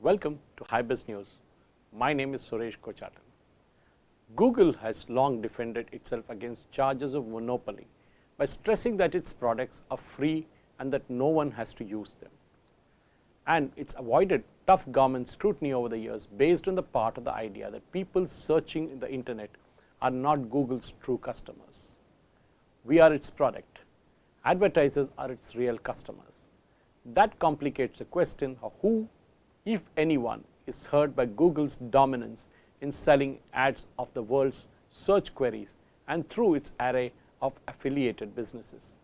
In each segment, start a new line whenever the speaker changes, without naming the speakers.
Welcome to Hybiz News. My name is Suresh Kochatan. Google has long defended itself against charges of monopoly by stressing that its products are free and that no one has to use them. And it's avoided tough government scrutiny over the years based on the part of the idea that people searching the internet are not Google's true customers. We are its product. Advertisers are its real customers. That complicates the question of who, if anyone, is hurt by Google's dominance in selling ads of the world's search queries and through its array of affiliated businesses,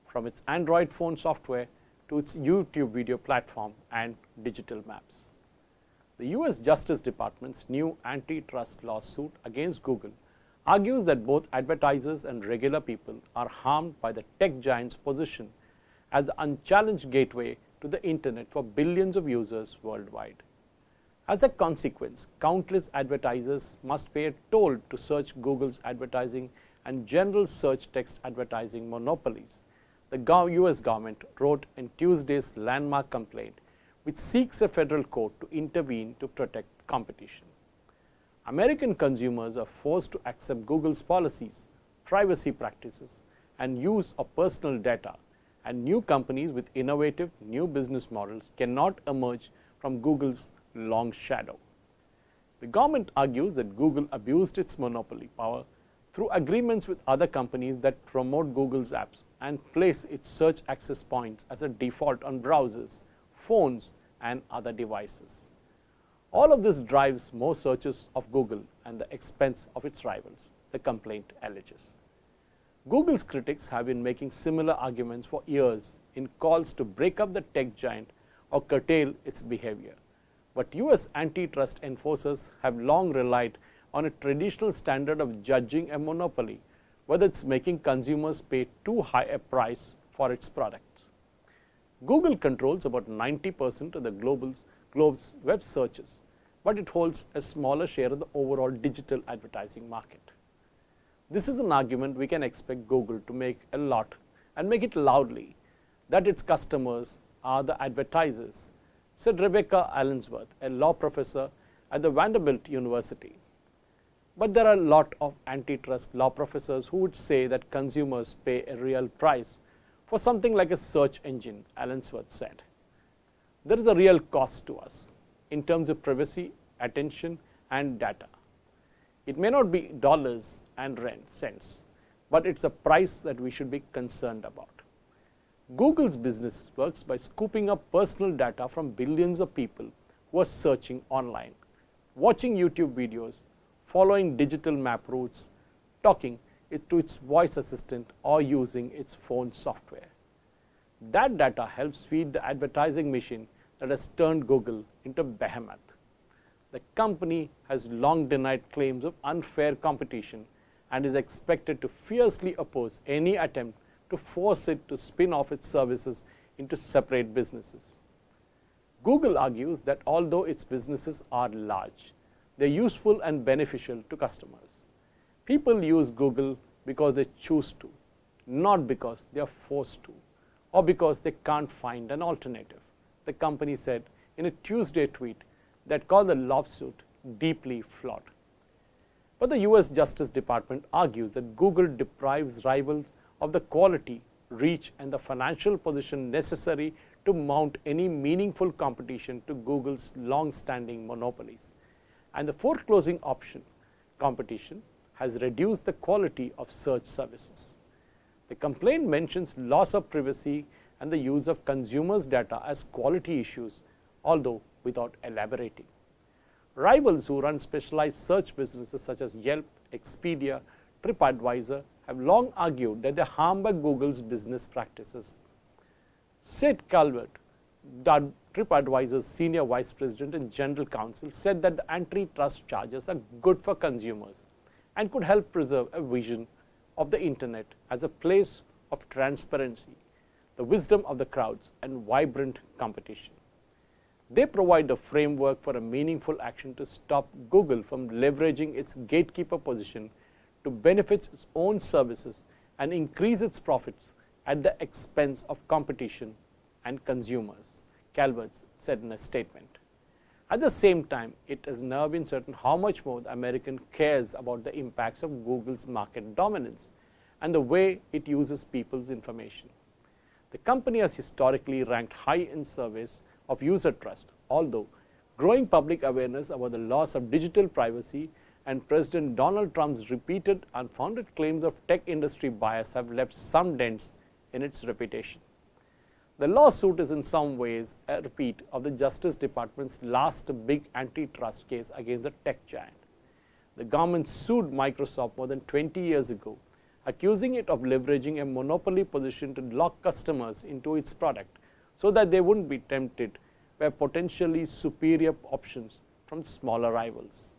from its Android phone software to its YouTube video platform and digital maps. The US Justice Department's new antitrust lawsuit against Google argues that both advertisers and regular people are harmed by the tech giant's position as the unchallenged gateway to the internet for billions of users worldwide. As a consequence, countless advertisers must pay a toll to search Google's advertising and general search text advertising monopolies. The US government wrote in Tuesday's landmark complaint, which seeks a federal court to intervene to protect competition. American consumers are forced to accept Google's policies, privacy practices, and use of personal data, and new companies with innovative new business models cannot emerge from Google's long shadow. The government argues that Google abused its monopoly power through agreements with other companies that promote Google's apps and place its search access points as a default on browsers, phones, and other devices. All of this drives more searches of Google at the expense of its rivals, the complaint alleges. Google's critics have been making similar arguments for years in calls to break up the tech giant or curtail its behavior. But US antitrust enforcers have long relied on a traditional standard of judging a monopoly, whether it's making consumers pay too high a price for its products. Google controls about 90% of the globe's web searches, but it holds a smaller share of the overall digital advertising market. This is an argument we can expect Google to make a lot and make it loudly, that its customers are the advertisers, said Rebecca Allensworth, a law professor at the Vanderbilt University. But there are a lot of antitrust law professors who would say that consumers pay a real price for something like a search engine, Allensworth said. There is a real cost to us in terms of privacy, attention, and data. It may not be dollars and cents, but it's a price that we should be concerned about. Google's business works by scooping up personal data from billions of people who are searching online, watching YouTube videos, following digital map routes, talking to its voice assistant, or using its phone software. That data helps feed the advertising machine that has turned Google into a behemoth. The company has long denied claims of unfair competition and is expected to fiercely oppose any attempt to force it to spin off its services into separate businesses. Google argues that although its businesses are large, they are useful and beneficial to customers. People use Google because they choose to, not because they are forced to, or because they can't find an alternative, the company said in a Tuesday tweet that called the lawsuit deeply flawed. But the US Justice Department argues that Google deprives rivals of the quality, reach, and the financial position necessary to mount any meaningful competition to Google's long-standing monopolies. And the foreclosing option competition has reduced the quality of search services. The complaint mentions loss of privacy and the use of consumers' data as quality issues, although without elaborating. Rivals who run specialized search businesses such as Yelp, Expedia, TripAdvisor have long argued that they are harmed by Google's business practices. Sid Calvert, TripAdvisor's senior vice president and general counsel, said that the antitrust charges are good for consumers and could help preserve a vision of the internet as a place of transparency, the wisdom of the crowds, and vibrant competition. They provide a framework for a meaningful action to stop Google from leveraging its gatekeeper position to benefit its own services and increase its profits at the expense of competition and consumers, Calvert said in a statement. At the same time, it has never been certain how much more the American cares about the impacts of Google's market dominance and the way it uses people's information. The company has historically ranked high in surveys of user trust, although growing public awareness about the loss of digital privacy and President Donald Trump's repeated unfounded claims of tech industry bias have left some dents in its reputation. The lawsuit is in some ways a repeat of the Justice Department's last big antitrust case against the tech giant. The government sued Microsoft more than 20 years ago, accusing it of leveraging a monopoly position to lock customers into its product so that they wouldn't be tempted by potentially superior options from smaller rivals.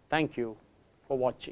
Thank you for watching.